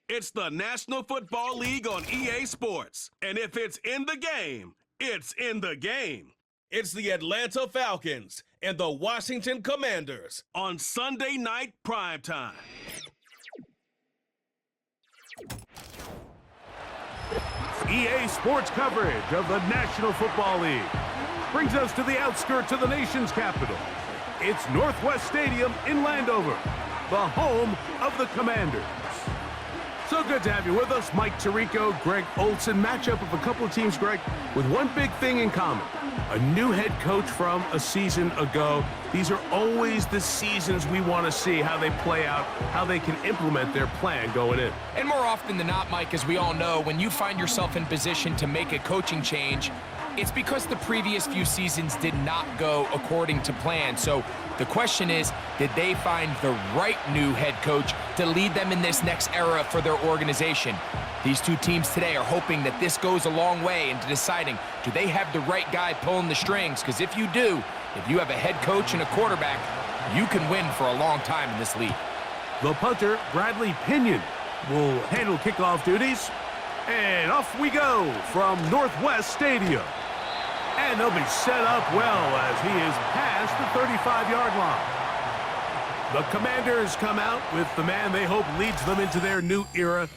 It's the National Football League on EA Sports. And if it's in the game, it's in the game. It's the Atlanta Falcons and the Washington Commanders on Sunday Night Primetime. EA Sports coverage of the National Football League brings us to the outskirts of the nation's capital. It's Northwest Stadium in Landover, the home of the Commanders. So good to have you with us. Mike Tirico, Greg Olson. Matchup of a couple of teams, Greg, with one big thing in common. A new head coach from a season ago. These are always the seasons we want to see how they play out, how they can implement their plan going in. And more often than not, Mike, as we all know, when you find yourself in position to make a coaching change, it's because the previous few seasons did not go according to plan. So the question is, did they find the right new head coach to lead them in this next era for their organization? These two teams today are hoping that this goes a long way into deciding, do they have the right guy pulling the strings? Because if you do, if you have a head coach and a quarterback, you can win for a long time in this league. The punter, Bradley Pinion, will handle kickoff duties. And off we go from Northwest Stadium. And they'll be set up well as he is past the 35-yard line. The Commanders come out with the man they hope leads them into their new era.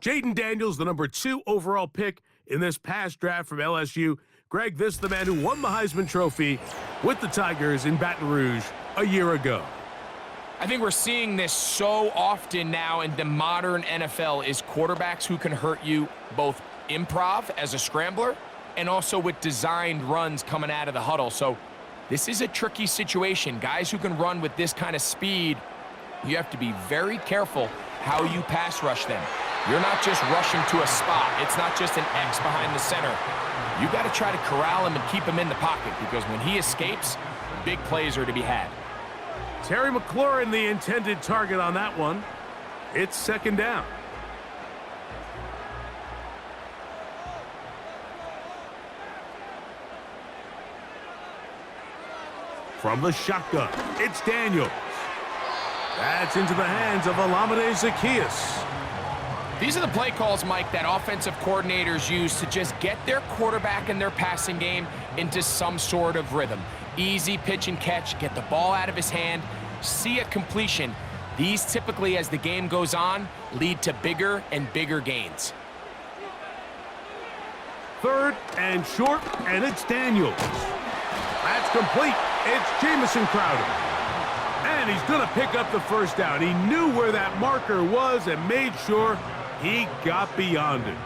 Jaden Daniels, the number 2 overall pick in this past draft from LSU. Greg, this is the man who won the Heisman Trophy with the Tigers in Baton Rouge a year ago. I think we're seeing this so often now in the modern NFL is quarterbacks who can hurt you both improv as a scrambler and also with designed runs coming out of the huddle. So this is a tricky situation. Guys who can run with this kind of speed, you have to be very careful how you pass rush them. You're not just rushing to a spot. It's not just an X behind the center. You got to try to corral him and keep him in the pocket because when he escapes, big plays are to be had. Terry McLaurin, the intended target on that one. It's second down. From the shotgun, it's Daniels. That's into the hands of Olamide Zaccheaus. These are the play calls, Mike, that offensive coordinators use to just get their quarterback and their passing game into some sort of rhythm. Easy pitch and catch, get the ball out of his hand, see a completion. These typically, as the game goes on, lead to bigger and bigger gains. Third and short, and it's Daniels. That's complete. It's Jamison Crowder. And he's going to pick up the first down. He knew where that marker was and made sure he got beyond it.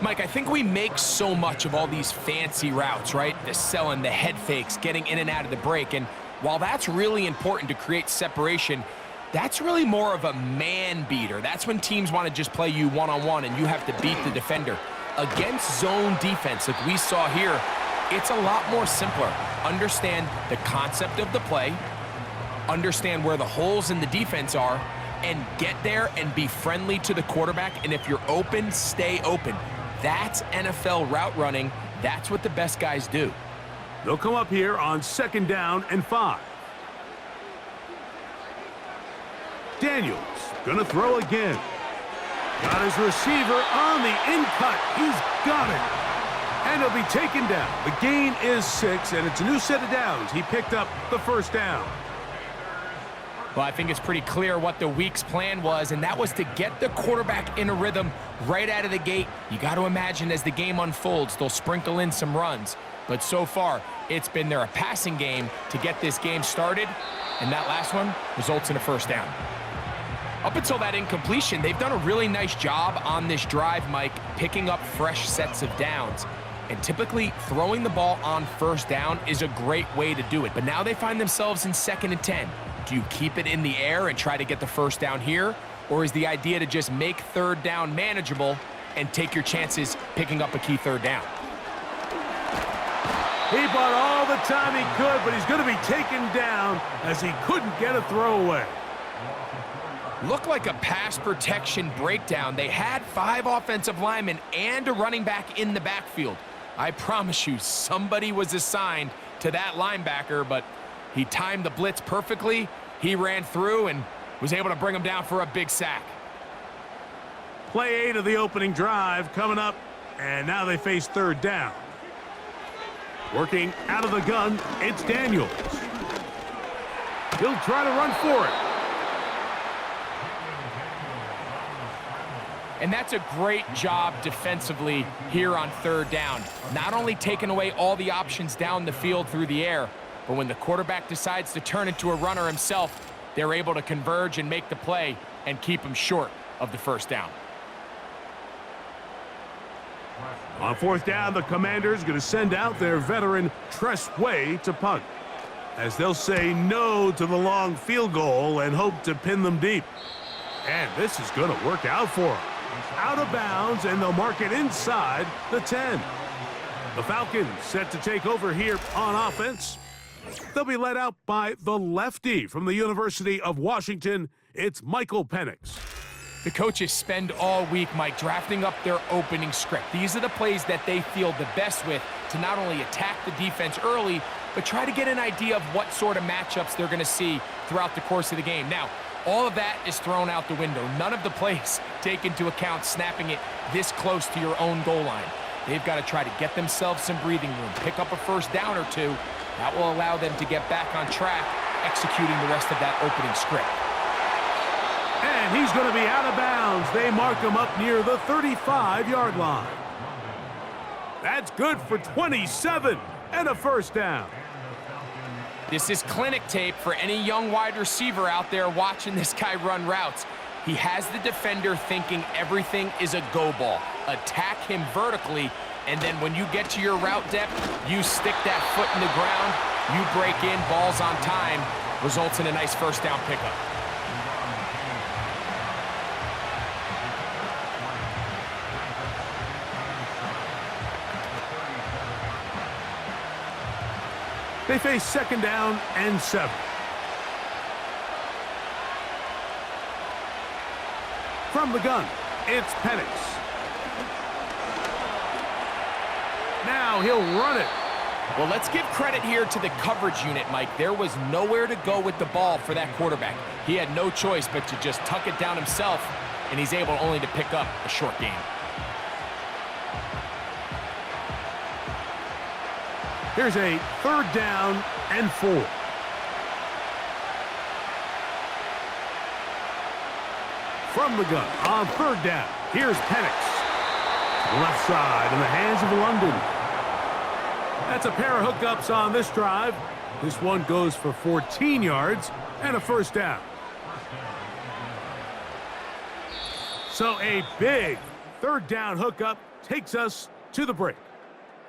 Mike, I think we make so much of all these fancy routes, right? The selling, the head fakes, getting in and out of the break. And while that's really important to create separation, that's really more of a man beater. That's when teams want to just play you one-on-one and you have to beat the defender. Against zone defense, like we saw here, it's a lot more simpler. Understand the concept of the play, understand where the holes in the defense are, and get there and be friendly to the quarterback. And if you're open, stay open. That's NFL route running. That's what the best guys do. They'll come up here on second down and 5. Daniels gonna throw again. Got his receiver on the in-cut. He's got it. And he'll be taken down. The gain is 6, and it's a new set of downs. He picked up the first down. Well, I think it's pretty clear what the week's plan was, and that was to get the quarterback in a rhythm right out of the gate. You got to imagine as the game unfolds, they'll sprinkle in some runs. But so far, it's been their passing game to get this game started, and that last one results in a first down. Up until that incompletion, they've done a really nice job on this drive, Mike, picking up fresh sets of downs. And typically, throwing the ball on first down is a great way to do it. But now they find themselves in 2nd and 10. Do you keep it in the air and try to get the first down here? Or is the idea to just make third down manageable and take your chances picking up a key third down? He bought all the time he could, but he's going to be taken down as he couldn't get a throwaway. Looked like a pass protection breakdown. They had 5 offensive linemen and a running back in the backfield. I promise you, somebody was assigned to that linebacker, but he timed the blitz perfectly. He ran through and was able to bring him down for a big sack. Play 8 of the opening drive coming up, and now they face third down. Working out of the gun, it's Daniels. He'll try to run for it. And that's a great job defensively here on third down. Not only taking away all the options down the field through the air, but when the quarterback decides to turn into a runner himself, they're able to converge and make the play and keep him short of the first down. On fourth down, the Commanders going to send out their veteran Tress Way to punt, as they'll say no to the long field goal and hope to pin them deep. And this is going to work out for them. Out of bounds, and they'll mark it inside the 10. The Falcons set to take over here on offense. They'll be led out by the lefty from the University of Washington. It's Michael Penix. The coaches spend all week, Mike, drafting up their opening script. These are the plays that they feel the best with to not only attack the defense early, but try to get an idea of what sort of matchups they're going to see throughout the course of the game. Now, all of that is thrown out the window. None of the plays take into account snapping it this close to your own goal line. They've got to try to get themselves some breathing room, pick up a first down or two. That will allow them to get back on track, executing the rest of that opening script. And he's going to be out of bounds. They mark him up near the 35-yard line. That's good for 27 and a first down. This is clinic tape for any young wide receiver out there watching this guy run routes. He has the defender thinking everything is a go ball. Attack him vertically, and then when you get to your route depth, you stick that foot in the ground, you break in, balls on time, results in a nice first down pickup. They face second down and 7. From the gun, it's Penix. Now he'll run it. Well, let's give credit here to the coverage unit, Mike. There was nowhere to go with the ball for that quarterback. He had no choice but to just tuck it down himself, and he's able only to pick up a short gain. Here's a third down and 4. From the gun on third down, here's Penix. Left side in the hands of London. That's a pair of hookups on this drive. This one goes for 14 yards and a first down. So a big third down hookup takes us to the break.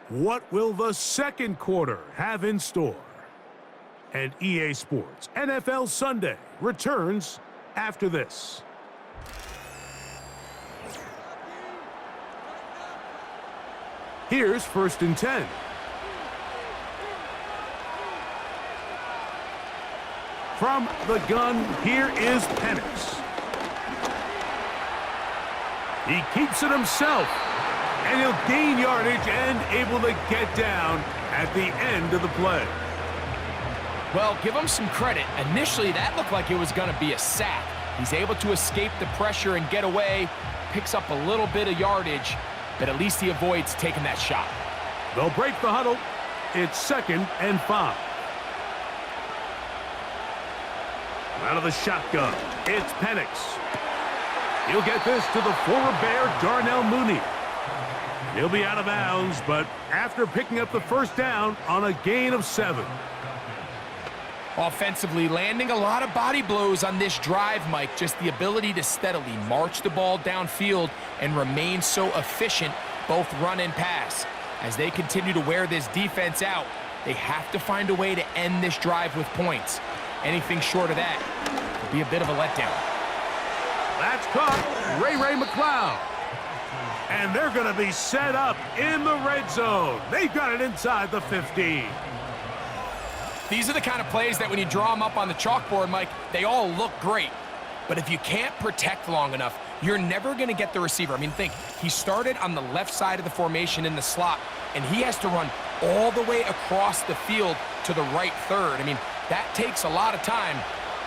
What will the second quarter have in store? And EA Sports NFL Sunday returns after this. Here's first and 10. From the gun, here is Penix. He keeps it himself, and he'll gain yardage and able to get down at the end of the play. Well, give him some credit. Initially, that looked like it was going to be a sack. He's able to escape the pressure and get away, picks up a little bit of yardage, but at least he avoids taking that shot. They'll break the huddle. It's second and 5. Out of the shotgun, it's Penix. He'll get this to the former Bear, Darnell Mooney. He'll be out of bounds, but after picking up the first down on a gain of 7. Offensively, landing a lot of body blows on this drive, Mike. Just the ability to steadily march the ball downfield and remain so efficient, both run and pass. As they continue to wear this defense out, they have to find a way to end this drive with points. Anything short of that would be a bit of a letdown. That's caught. Ray McLeod. And they're going to be set up in the red zone. They've got it inside the 15. These are the kind of plays that when you draw them up on the chalkboard, Mike, they all look great. But if you can't protect long enough, you're never going to get the receiver. I mean, think, he started on the left side of the formation in the slot, and he has to run all the way across the field to the right third. I mean, that takes a lot of time.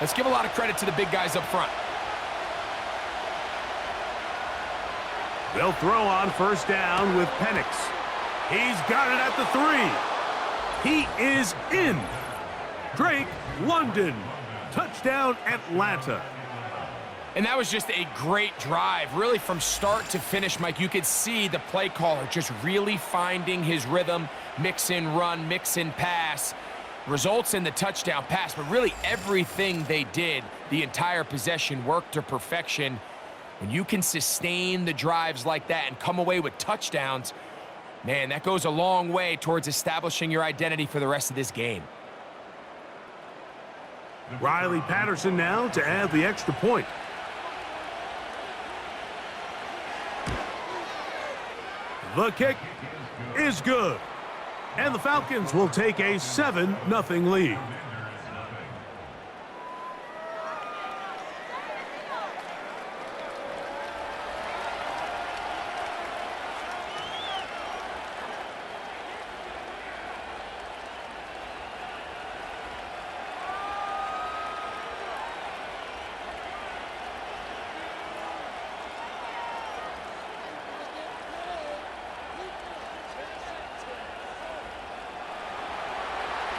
Let's give a lot of credit to the big guys up front. They'll throw on first down with Penix. He's got it at the 3. He is in. Drake London. Touchdown, Atlanta. And that was just a great drive, really from start to finish, Mike. You could see the play caller just really finding his rhythm, mix in run, mix in pass. Results in the touchdown pass, but really everything they did, the entire possession, worked to perfection. When you can sustain the drives like that and come away with touchdowns, man, that goes a long way towards establishing your identity for the rest of this game. Riley Patterson now to add the extra point. The kick is good. And the Falcons will take a 7-0 lead.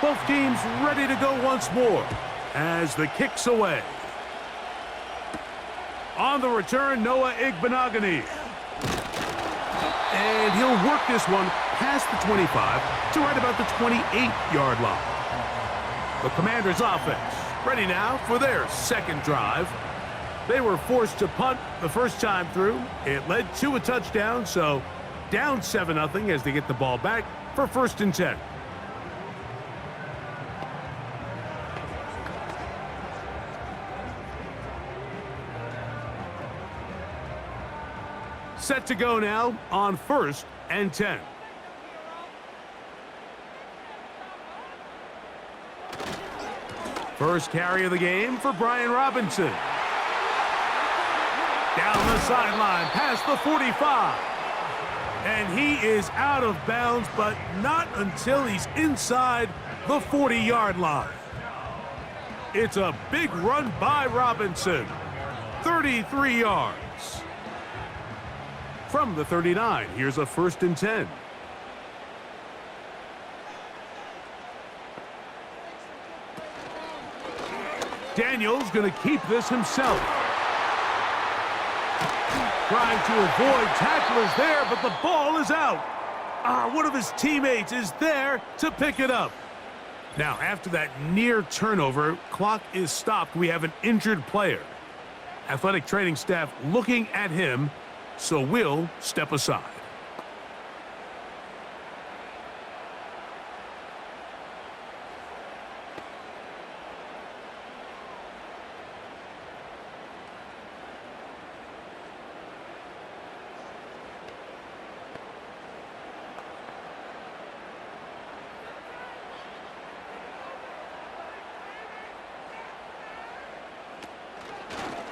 Both teams ready to go once more as the kick's away. On the return, Noah Igbenogany. And he'll work this one past the 25 to right about the 28-yard line. The Commanders' offense ready now for their second drive. They were forced to punt the first time through. It led to a touchdown, so down 7-0 as they get the ball back for 1st and 10. Set to go now on 1st and 10. First carry of the game for Brian Robinson. Down the sideline, past the 45. And he is out of bounds, but not until he's inside the 40-yard line. It's a big run by Robinson. 33 yards. From the 39, here's a 1st and 10. Daniels going to keep this himself. Trying to avoid tacklers there, but the ball is out. One of his teammates is there to pick it up. Now, after that near turnover, clock is stopped. We have an injured player. Athletic training staff looking at him, so we'll step aside.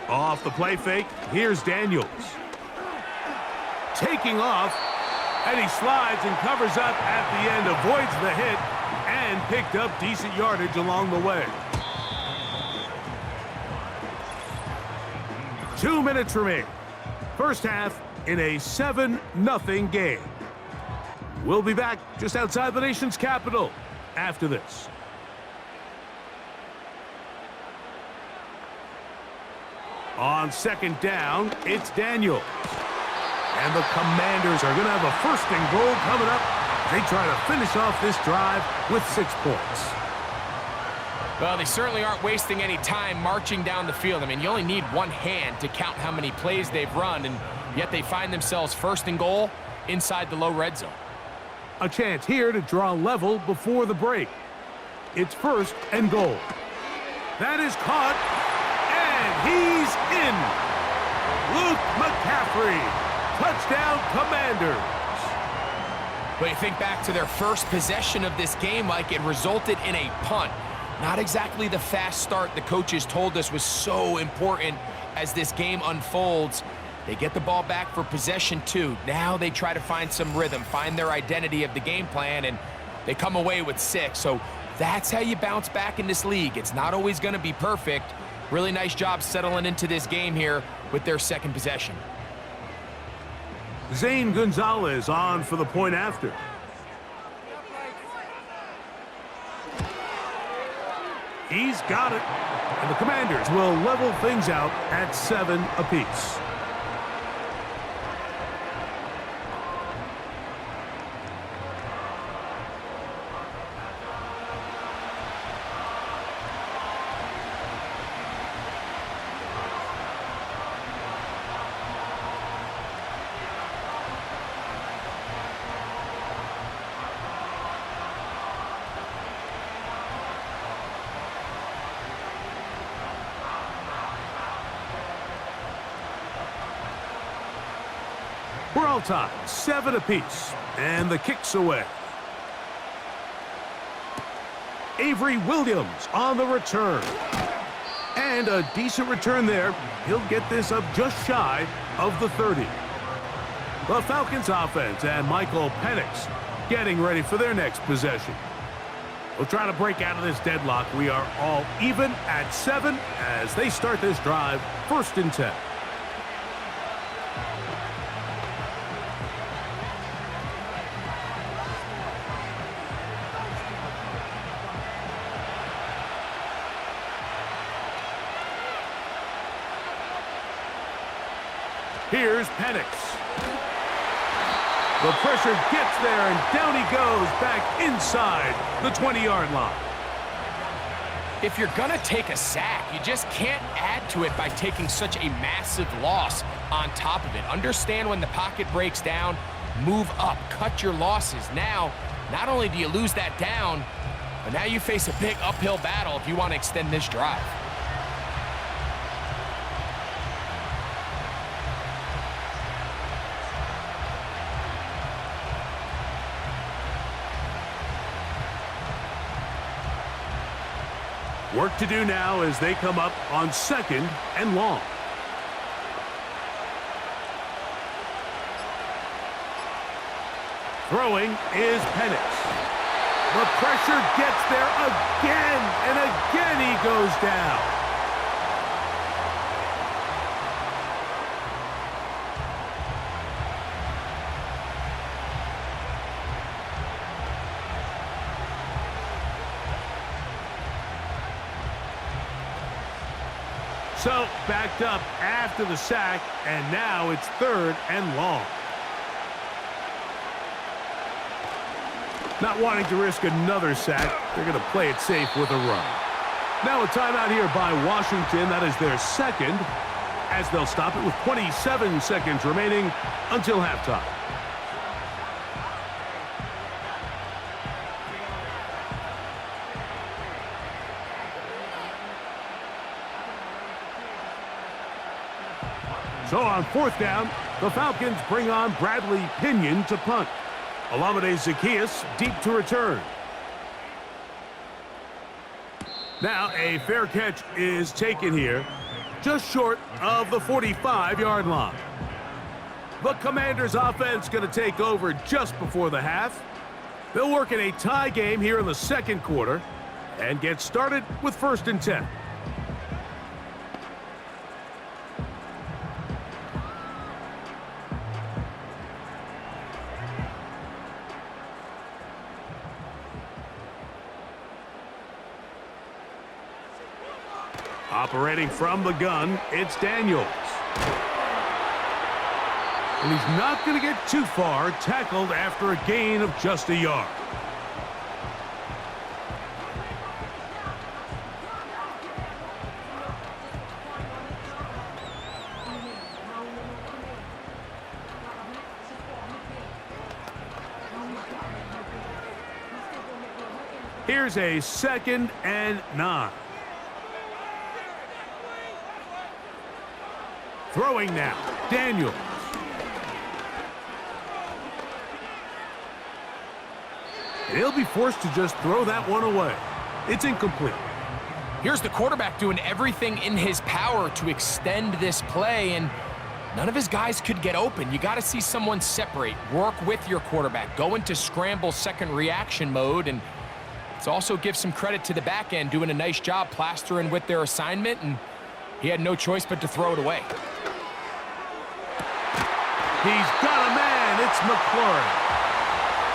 Off the play fake, here's Daniels. Taking off, and he slides and covers up at the end, avoids the hit, and picked up decent yardage along the way. 2 minutes remain. First half in a 7-0 game. We'll be back just outside the nation's capital after this. On 2nd down, it's Daniels. And the Commanders are going to have a 1st and goal coming up. They try to finish off this drive with 6 points. Well, they certainly aren't wasting any time marching down the field. I mean, you only need one hand to count how many plays they've run, and yet they find themselves 1st and goal inside the low red zone. A chance here to draw level before the break. It's 1st and goal. That is caught, and he's in. Luke McCaffrey. Touchdown, Commanders. But you think back to their first possession of this game, like it resulted in a punt. Not exactly the fast start the coaches told us was so important as this game unfolds. They get the ball back for possession 2. Now they try to find some rhythm, find their identity of the game plan, and they come away with 6. So that's how you bounce back in this league. It's not always going to be perfect. Really nice job settling into this game here with their 2nd possession. Zane Gonzalez on for the point after. He's got it. And the Commanders will level things out at 7 apiece. We're all tied, 7 apiece, and the kick's away. Avery Williams on the return. And a decent return there. He'll get this up just shy of the 30. The Falcons offense and Michael Penix getting ready for their next possession. We'll try to break out of this deadlock. We are all even at 7 as they start this drive, 1st and 10. Here's Penix. The pressure gets there, and down he goes back inside the 20-yard line. If you're going to take a sack, you just can't add to it by taking such a massive loss on top of it. Understand when the pocket breaks down, move up, cut your losses. Now, not only do you lose that down, but now you face a big uphill battle if you want to extend this drive. Work to do now as they come up on 2nd and long. Throwing is Penix. The pressure gets there again, and again he goes down. So, backed up after the sack, and now it's 3rd and long. Not wanting to risk another sack, they're going to play it safe with a run. Now a timeout here by Washington. That is their 2nd, as they'll stop it with 27 seconds remaining until halftime. So on 4th down, the Falcons bring on Bradley Pinion to punt. Olamide Zaccheaus deep to return. Now a fair catch is taken here, just short of the 45-yard line. The Commanders offense going to take over just before the half. They'll work in a tie game here in the 2nd quarter and get started with 1st and 10. Operating from the gun, it's Daniels. And he's not going to get too far, tackled after a gain of just a yard. Here's a 2nd and 9. Throwing now, Daniels. He'll be forced to just throw that one away. It's incomplete. Here's the quarterback doing everything in his power to extend this play, and none of his guys could get open. You got to see someone separate, work with your quarterback, go into scramble second reaction mode, and let's also give some credit to the back end doing a nice job plastering with their assignment, and he had no choice but to throw it away. He's got a man. It's McLaurin.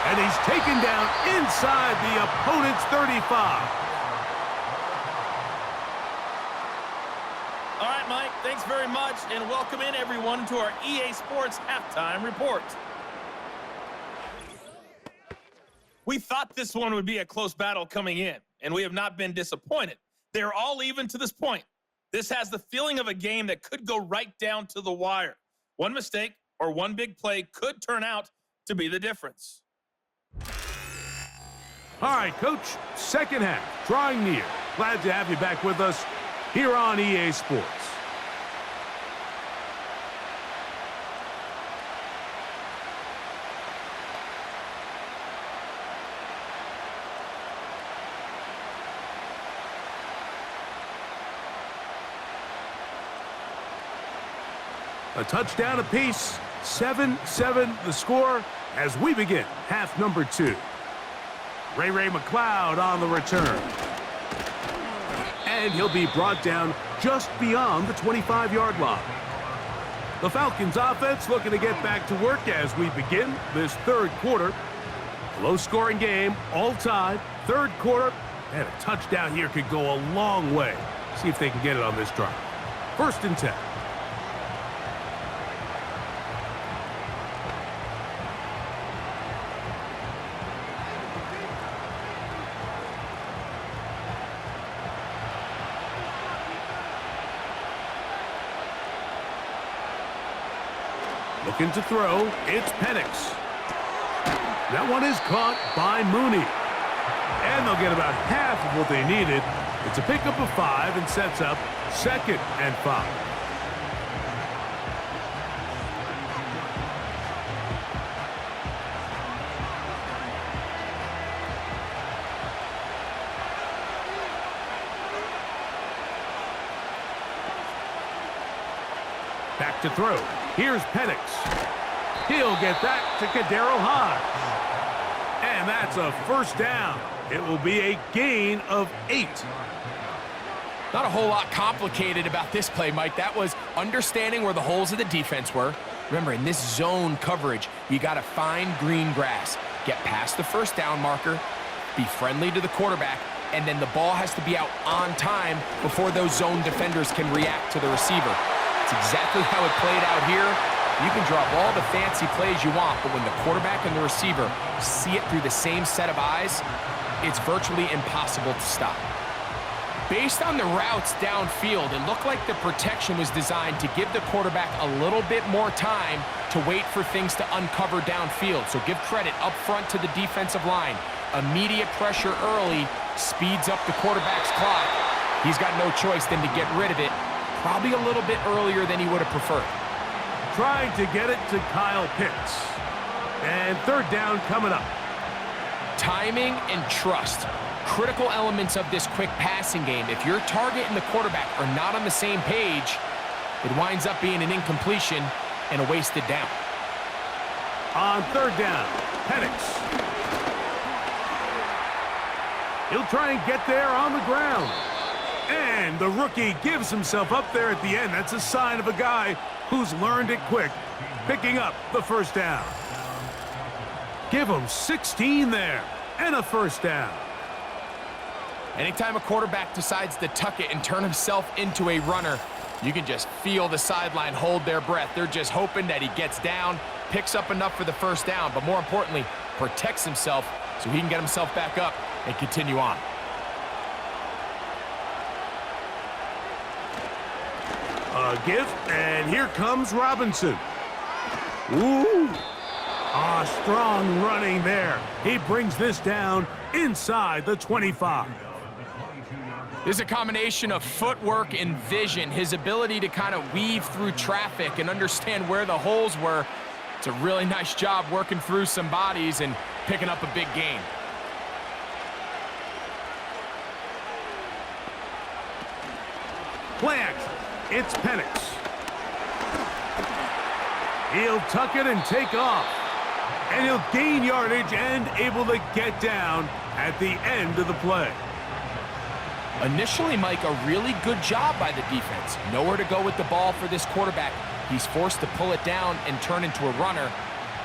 And he's taken down inside the opponent's 35. All right, Mike, thanks very much, and welcome in everyone to our EA Sports Halftime Report. We thought this one would be a close battle coming in, and we have not been disappointed. They're all even to this point. This has the feeling of a game that could go right down to the wire. One mistake or one big play could turn out to be the difference. All right, Coach, second half, drawing near. Glad to have you back with us here on EA Sports. A touchdown apiece, 7-7 the score as we begin half number 2. Ray McLeod on the return. And he'll be brought down just beyond the 25-yard line. The Falcons offense looking to get back to work as we begin this third quarter. Low-scoring game, all tied, third quarter, and a touchdown here could go a long way. See if they can get it on this drive. 1st and 10. Looking to throw, it's Penix. That one is caught by Mooney. And they'll get about half of what they needed. It's a pickup of 5 and sets up 2nd and 5. Back to throw. Here's Penix. He'll get that to Kadero Hodge. And that's a first down. It will be a gain of 8. Not a whole lot complicated about this play, Mike. That was understanding where the holes of the defense were. Remember, in this zone coverage, you got to find green grass. Get past the first down marker, be friendly to the quarterback, and then the ball has to be out on time before those zone defenders can react to the receiver. It's exactly how it played out here. You can drop all the fancy plays you want, but when the quarterback and the receiver see it through the same set of eyes, it's virtually impossible to stop. Based on the routes downfield, it looked like the protection was designed to give the quarterback a little bit more time to wait for things to uncover downfield. So give credit up front to the defensive line. Immediate pressure early speeds up the quarterback's clock. He's got no choice than to get rid of it, probably a little bit earlier than he would have preferred. Trying to get it to Kyle Pitts. And third down coming up. Timing and trust. Critical elements of this quick passing game. If your target and the quarterback are not on the same page, it winds up being an incompletion and a wasted down. On third down, Penix. He'll try and get there on the ground. And the rookie gives himself up there at the end. That's a sign of a guy who's learned it quick, picking up the first down. Give him 16 there and a first down. Anytime a quarterback decides to tuck it and turn himself into a runner, you can just feel the sideline hold their breath. They're just hoping that he gets down, picks up enough for the first down, but more importantly, protects himself so he can get himself back up and continue on. A give, and here comes Robinson. Ooh. Strong running there. He brings this down inside the 25. There's a combination of footwork and vision, his ability to kind of weave through traffic and understand where the holes were. It's a really nice job working through some bodies and picking up a big gain. Play action. It's Penix. He'll tuck it and take off. And he'll gain yardage and able to get down at the end of the play. Initially, Mike, a really good job by the defense. Nowhere to go with the ball for this quarterback. He's forced to pull it down and turn into a runner.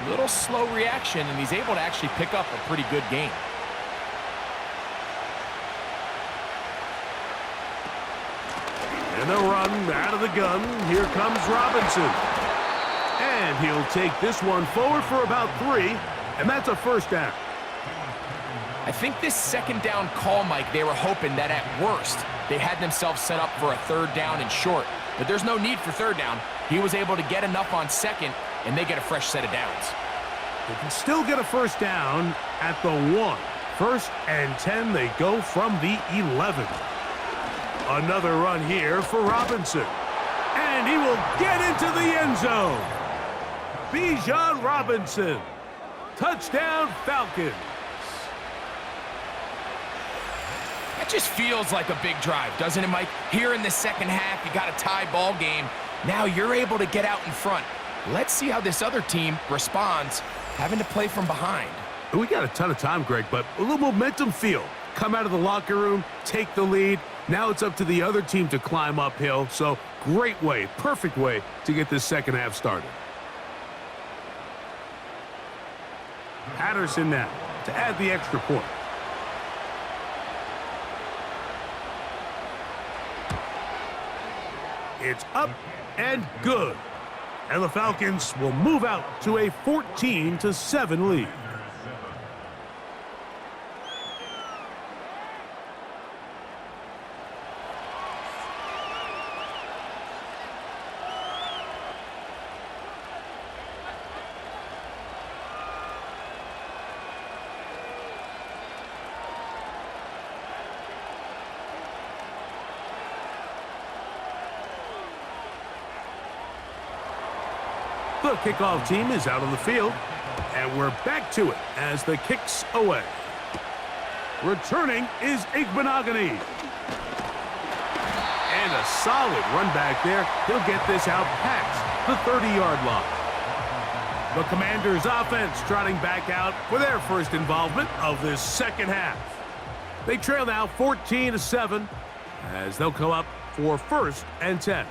Little slow reaction, and he's able to actually pick up a pretty good game. And a run out of the gun. Here comes Robinson. And he'll take this one forward for about 3, and that's a first down. I think this second down call, Mike, they were hoping that at worst they had themselves set up for a third down and short. But there's no need for third down. He was able to get enough on second, and they get a fresh set of downs. They can still get a first down at the 1. 1st and 10, they go from the 11. Another run here for Robinson. And he will get into the end zone. Bijan Robinson. Touchdown, Falcons. That just feels like a big drive, doesn't it, Mike? Here in the second half, you got a tie ball game. Now you're able to get out in front. Let's see how this other team responds, having to play from behind. We got a ton of time, Greg, but a little momentum feel. Come out of the locker room, take the lead. Now it's up to the other team to climb uphill. So great way, perfect way to get this second half started. Patterson now to add the extra point. It's up and good. And the Falcons will move out to a 14-7 lead. The kickoff team is out on the field, and we're back to it as the kick's away. Returning is Igbenogany. And a solid run back there. He'll get this out past the 30-yard line. The Commanders' offense trotting back out for their first involvement of this second half. They trail now 14-7 as they'll come up for 1st and 10.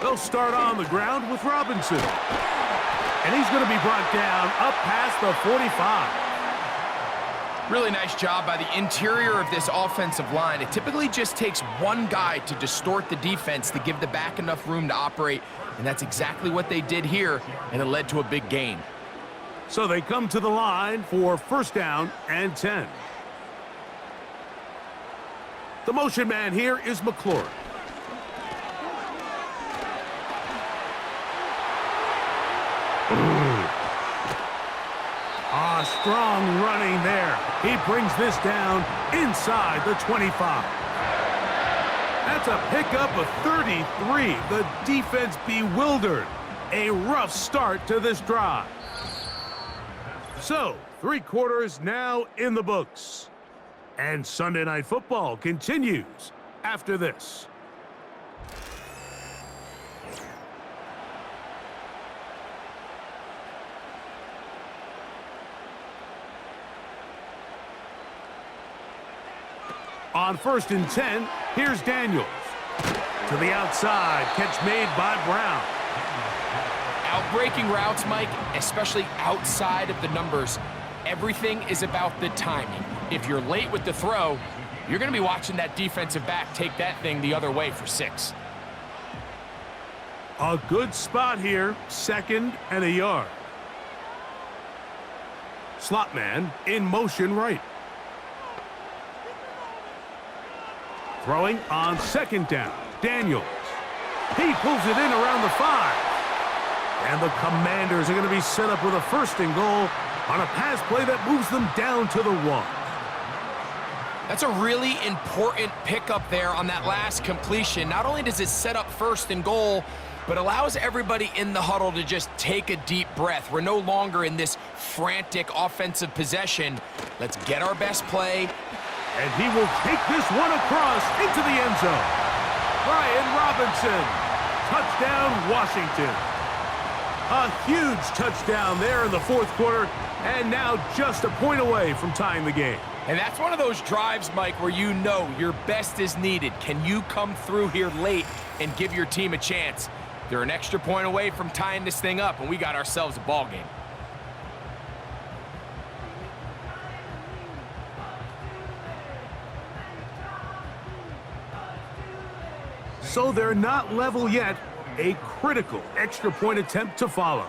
They'll start on the ground with Robinson. And he's going to be brought down up past the 45. Really nice job by the interior of this offensive line. It typically just takes one guy to distort the defense to give the back enough room to operate, and that's exactly what they did here, and it led to a big gain. So they come to the line for 1st down and 10. The motion man here is McLaurin. Strong running there. He brings this down inside the 25. That's a pickup of 33. The defense bewildered. A rough start to this drive. So, 3 quarters now in the books. And Sunday Night Football continues after this. On 1st and 10, here's Daniels. To the outside, catch made by Brown. Outbreaking routes, Mike, especially outside of the numbers, everything is about the timing. If you're late with the throw, you're going to be watching that defensive back take that thing the other way for 6. A good spot here, 2nd and a yard. Slot man in motion right. Throwing on 2nd down, Daniels. He pulls it in around the 5. And the Commanders are going to be set up with a 1st and goal on a pass play that moves them down to the 1. That's a really important pickup there on that last completion. Not only does it set up 1st and goal, but allows everybody in the huddle to just take a deep breath. We're no longer in this frantic offensive possession. Let's get our best play, And he will take this one across into the end zone. Brian Robinson. Touchdown, Washington. A huge touchdown there in the fourth quarter, and now just a point away from tying the game. And that's one of those drives, Mike, where you know your best is needed. Can you come through here late and give your team a chance? They're an extra point away from tying this thing up, and we got ourselves a ball game. So they're not level yet. A critical extra point attempt to follow.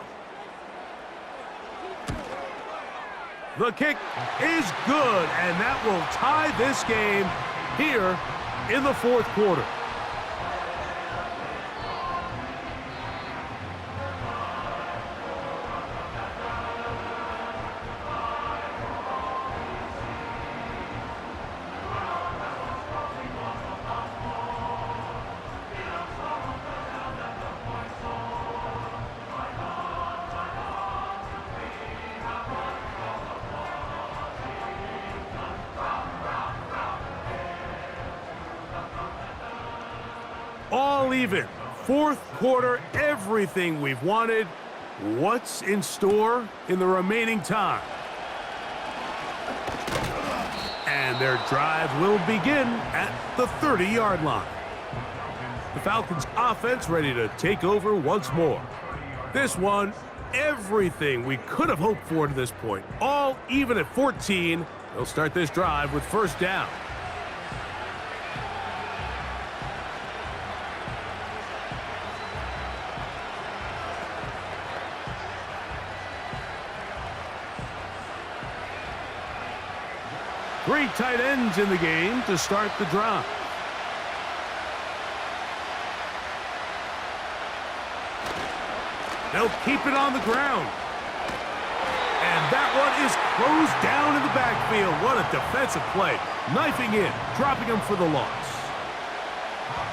The kick is good, and that will tie this game here in the fourth quarter. All even. Fourth quarter, everything we've wanted. What's in store in the remaining time? And their drive will begin at the 30-yard line. The Falcons offense ready to take over once more. This one, everything we could have hoped for to this point. All even at 14. They'll start this drive with first down. Three tight ends in the game to start the drive. They'll keep it on the ground. And that one is closed down in the backfield. What a defensive play. Knifing in, dropping him for the loss.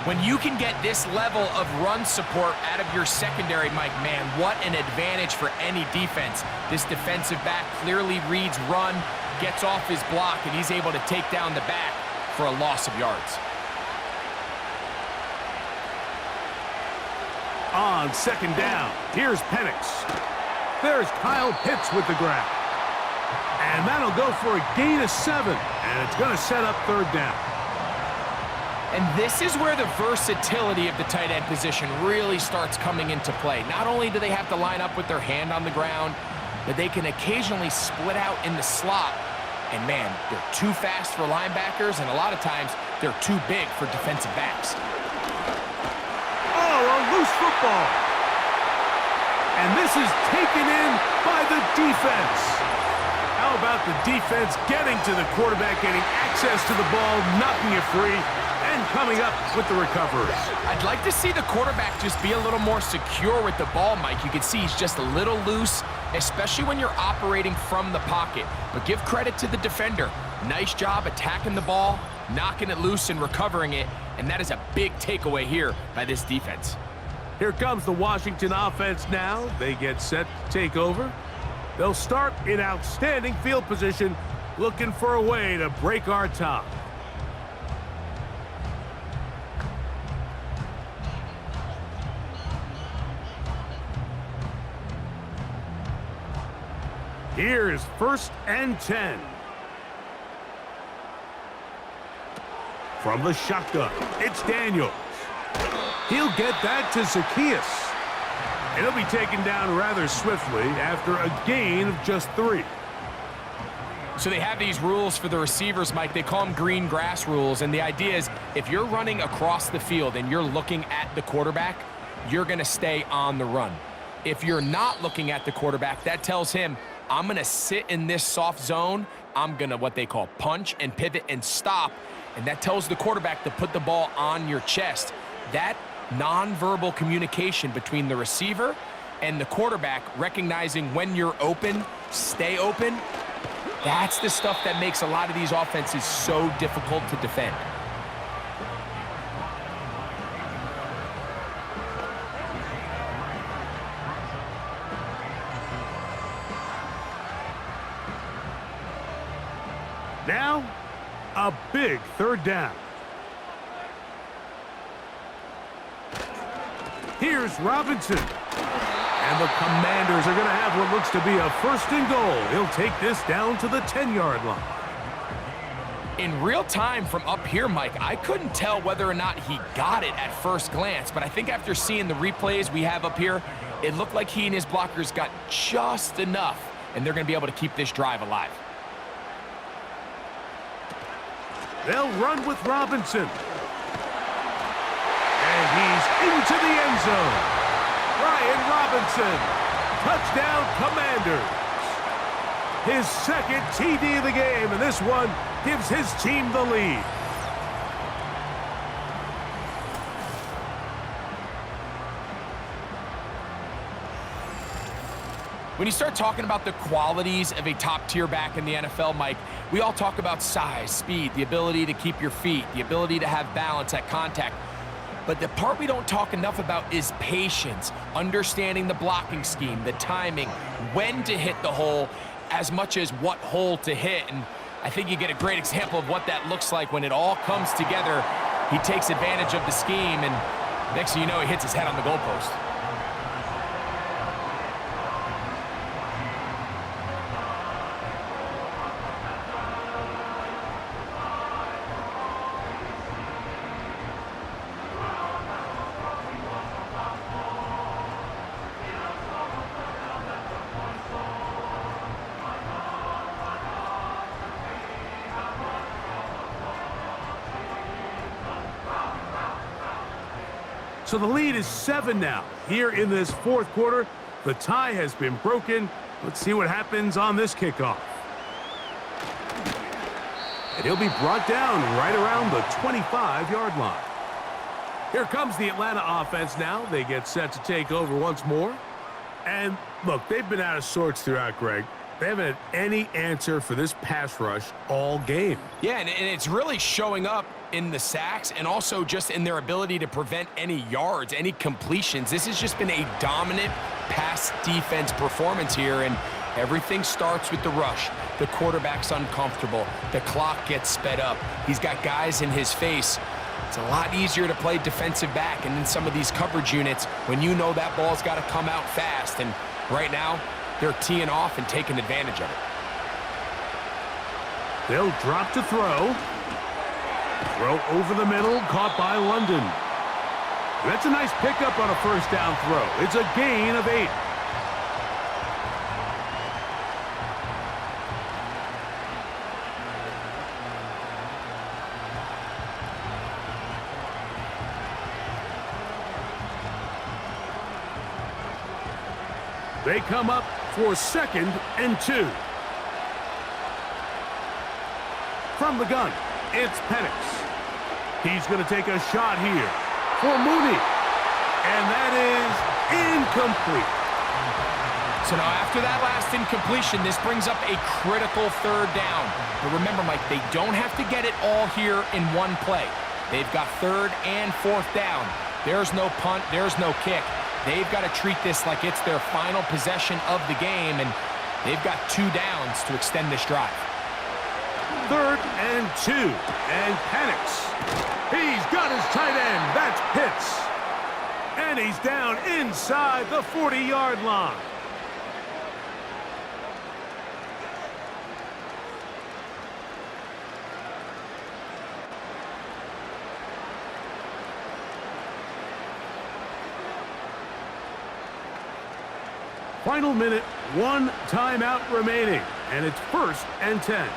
When you can get this level of run support out of your secondary, Mike, man, what an advantage for any defense. This defensive back clearly reads run, gets off his block, and he's able to take down the back for a loss of yards. On second down, here's Penix. There's Kyle Pitts with the grab. And that'll go for a gain of 7, and it's going to set up third down. And this is where the versatility of the tight end position really starts coming into play. Not only do they have to line up with their hand on the ground, but they can occasionally split out in the slot. And man, they're too fast for linebackers, and a lot of times they're too big for defensive backs. Oh, a loose football. And this is taken in by the defense. How about the defense getting to the quarterback, getting access to the ball, knocking it free, and coming up with the recovery. I'd like to see the quarterback just be a little more secure with the ball, Mike. You can see he's just a little loose, especially when you're operating from the pocket. But give credit to the defender. Nice job attacking the ball, knocking it loose and recovering it, and that is a big takeaway here by this defense. Here comes the Washington offense now. They get set to take over. They'll start in outstanding field position, looking for a way to break our tie. Here is first and 10. From the shotgun, it's Daniels. He'll get that to Zacchaeus. And he'll be taken down rather swiftly after a gain of just 3. So they have these rules for the receivers, Mike. They call them green grass rules. And the idea is if you're running across the field and you're looking at the quarterback, you're going to stay on the run. If you're not looking at the quarterback, that tells him, I'm going to sit in this soft zone. I'm going to what they call punch and pivot and stop. And that tells the quarterback to put the ball on your chest. That nonverbal communication between the receiver and the quarterback, recognizing when you're open, stay open, that's the stuff that makes a lot of these offenses so difficult to defend. Now, A big third down. Here's Robinson. And the Commanders are going to have what looks to be a 1st and goal. He'll take this down to the 10-yard line. In real time from up here, Mike, I couldn't tell whether or not he got it at first glance, but I think after seeing the replays we have up here, it looked like he and his blockers got just enough, and they're going to be able to keep this drive alive. They'll run with Robinson. And he's into the end zone. Ryan Robinson, touchdown Commanders. His 2nd TD of the game, and this one gives his team the lead. When you start talking about the qualities of a top-tier back in the NFL, Mike, we all talk about size, speed, the ability to keep your feet, the ability to have balance at contact. But the part we don't talk enough about is patience, understanding the blocking scheme, the timing, when to hit the hole, as much as what hole to hit. And I think you get a great example of what that looks like when it all comes together. He takes advantage of the scheme, and next thing you know, he hits his head on the goalpost. So the lead is 7 now. Here in this 4th quarter, the tie has been broken. Let's see what happens on this kickoff. And he'll be brought down right around the 25-yard line. Here comes the Atlanta offense now. They get set to take over once more. And look, they've been out of sorts throughout, Greg. They haven't had any answer for this pass rush all game. Yeah, and it's really showing up in the sacks and also just in their ability to prevent any yards, any completions. This has just been a dominant pass defense performance here, and everything starts with the rush. The quarterback's uncomfortable. The clock gets sped up. He's got guys in his face. It's a lot easier to play defensive back, and in some of these coverage units, when you know that ball's got to come out fast, and right now, they're teeing off and taking advantage of it. They'll drop to throw. Throw over the middle, caught by London. That's a nice pickup on a 1st down throw. It's a gain of 8. They come up for 2nd and 2. From the gun, it's Penix. He's going to take a shot here for Mooney. And that is incomplete. So now after that last incompletion, this brings up a critical 3rd down. But remember, Mike, they don't have to get it all here in one play. They've got 3rd and 4th down. There's no punt, there's no kick. They've got to treat this like it's their final possession of the game, and they've got 2 downs to extend this drive. 3rd and 2, and Penix. He's got his tight end. That's Pitts. And he's down inside the 40-yard line. Final minute, 1 timeout remaining, and it's 1st and 10.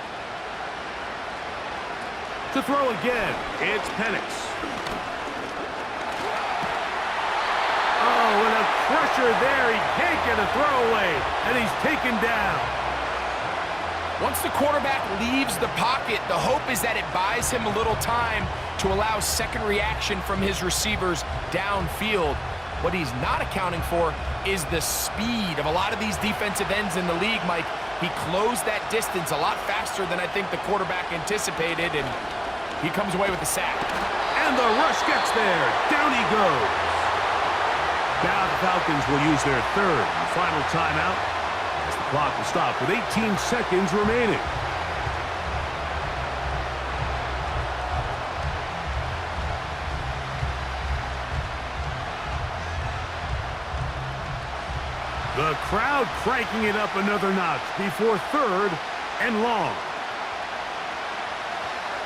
To throw again, it's Penix. Oh, and a pressure there. He can't get a throwaway, and he's taken down. Once the quarterback leaves the pocket, the hope is that it buys him a little time to allow second reaction from his receivers downfield. What he's not accounting for is the speed of a lot of these defensive ends in the league, Mike. He closed that distance a lot faster than I think the quarterback anticipated, and he comes away with the sack. And the rush gets there. Down he goes. Now the Falcons will use their 3rd and final timeout as the clock will stop with 18 seconds remaining. The crowd cranking it up another notch before 3rd and long.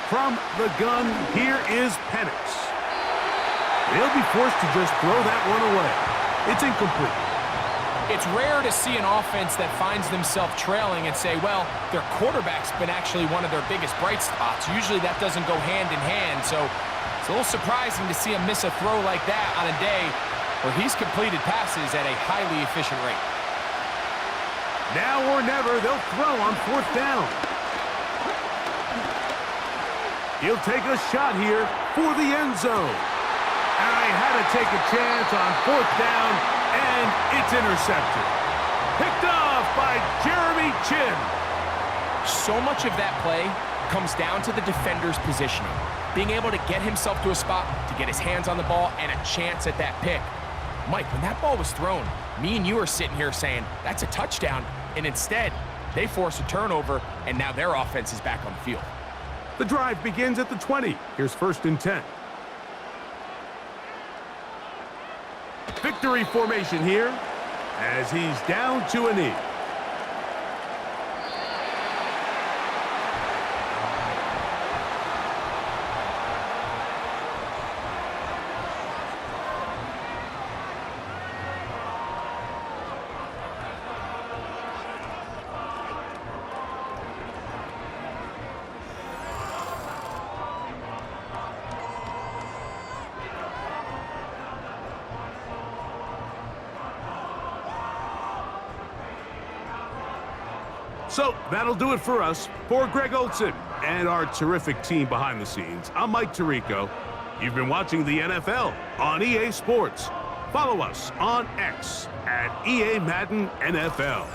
From the gun, here is Penix. They'll be forced to just throw that one away. It's incomplete. It's rare to see an offense that finds themselves trailing and say, well, their quarterback's been actually one of their biggest bright spots. Usually that doesn't go hand in hand, so it's a little surprising to see him miss a throw like that on a day where he's completed passes at a highly efficient rate. Now or never, they'll throw on 4th down. He'll take a shot here for the end zone. And I had to take a chance on 4th down, and it's intercepted. Picked off by Jeremy Chin. So much of that play comes down to the defender's positioning, being able to get himself to a spot to get his hands on the ball and a chance at that pick. Mike, when that ball was thrown, me and you are sitting here saying, that's a touchdown, and instead, they force a turnover, and now their offense is back on the field. The drive begins at the 20. Here's 1st and 10. Victory formation here as he's down to a knee. So that'll do it for us. For Greg Olson and our terrific team behind the scenes, I'm Mike Tirico. You've been watching the NFL on EA Sports. Follow us on X at EA Madden NFL.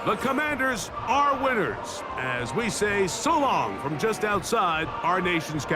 The Commanders are winners as we say so long from just outside our nation's capital.